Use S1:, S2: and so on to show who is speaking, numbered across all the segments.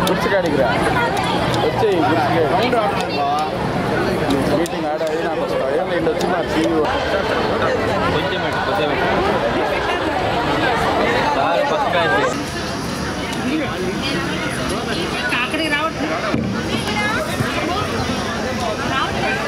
S1: గుర్చికాడికి రా వచ్చే మీటింగ్ ఆడ అయినా వీళ్ళు వచ్చి మా సీఈఓ కొంచెం
S2: కాకడి రావట్లేదు కాకడి రావట్లేదు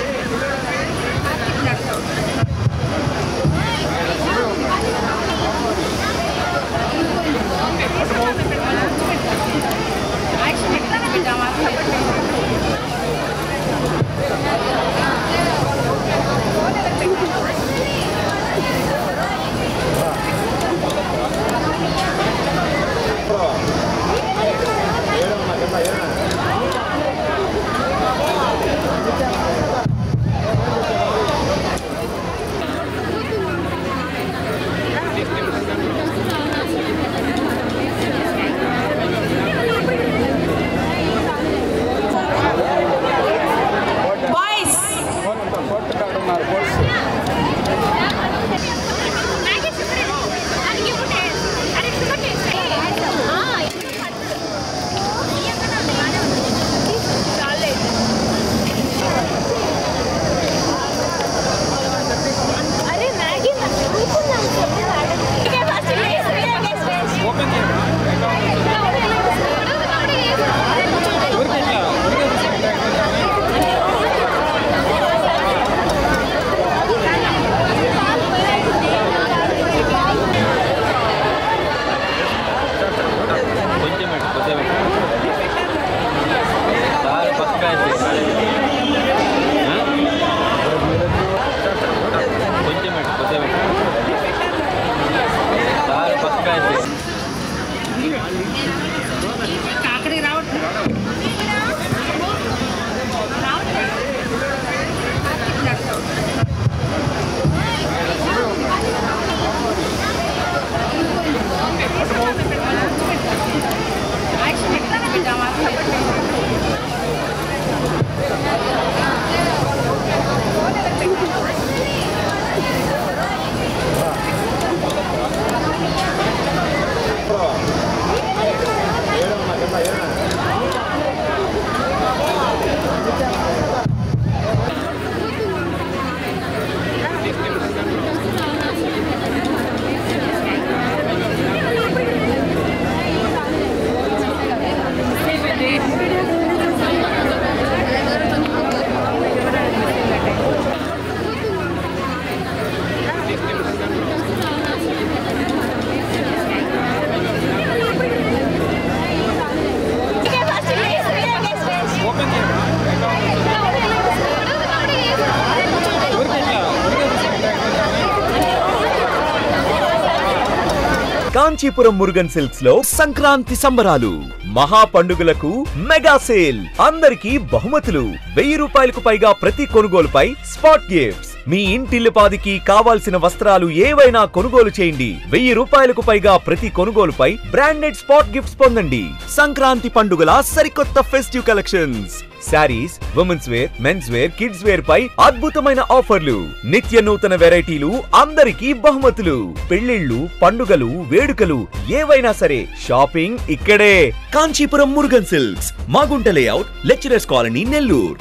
S3: కాంచీపురం మురుగన్ సిల్క్స్ లో సంక్రాంతి సంబరాలు మహా పండుగలకు మెగా సేల్ అందరికీ బహుమతులు 1000 రూపాయలకు పైగా ప్రతి కొనుగోలుపై స్పాట్ గిఫ్ట్స్ మీ ఇంటిల్లిపాదికి కావాల్సిన వస్త్రాలు ఏవైనా కొనుగోలు చేయండి 1000 రూపాయలకు పైగా ప్రతి కొనుగోలుపై బ్రాండెడ్ స్పాట్ గిఫ్ట్స్ పొందండి సంక్రాంతి పండుగల సరికొత్త festive collections saris women's wear men's wear kids wear పై అద్భుతమైన ఆఫర్లు నిత్య నూతన వెరైటీలు అందరికీ బహుమతులు పెళ్లిళ్లు పండుగలు వేడుకలు ఏవైనా సరే షాపింగ్ ఇక్కడే Kanchipuram Murugan silks Magunta layout lecturers colony Nellore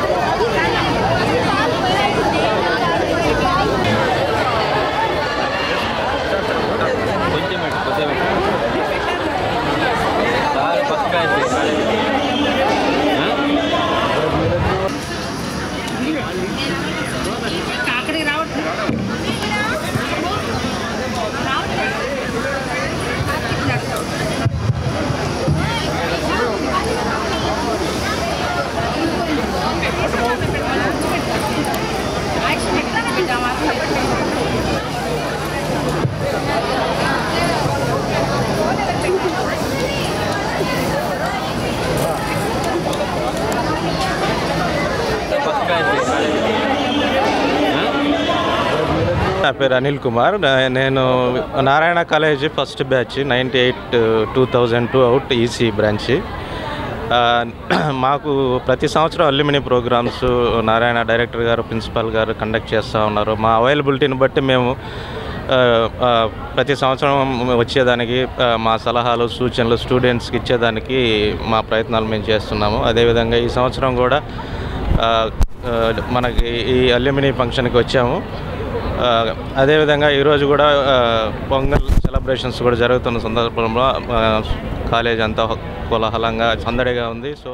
S2: కాకడి రావట్లేదు
S4: నా పేరు అనిల్ కుమార్. నేను Narayana college first batch 98-2002 out EC branch. మాకు ప్రతి సంవత్సరం అల్యూమిని ప్రోగ్రామ్స్ నారాయణ డైరెక్టర్ గారు ప్రిన్సిపాల్ గారు కండక్ట్ చేస్తూ ఉన్నారు. మా అవైలబిలిటీని బట్టి మేము ప్రతి సంవత్సరం వచ్చేదానికి మా సలహాలు సూచనలు స్టూడెంట్స్కి ఇచ్చేదానికి మా ప్రయత్నాలు మేము చేస్తున్నాము. అదేవిధంగా ఈ సంవత్సరం కూడా మనకి ఈ అల్యూమినీ ఫంక్షన్కి వచ్చాము. అదేవిధంగా ఈరోజు కూడా పొంగల్ సెలబ్రేషన్స్ కూడా జరుగుతున్న సందర్భంలో కాలేజ్ అంతా కోలాహలంగా సందడిగా ఉంది. సో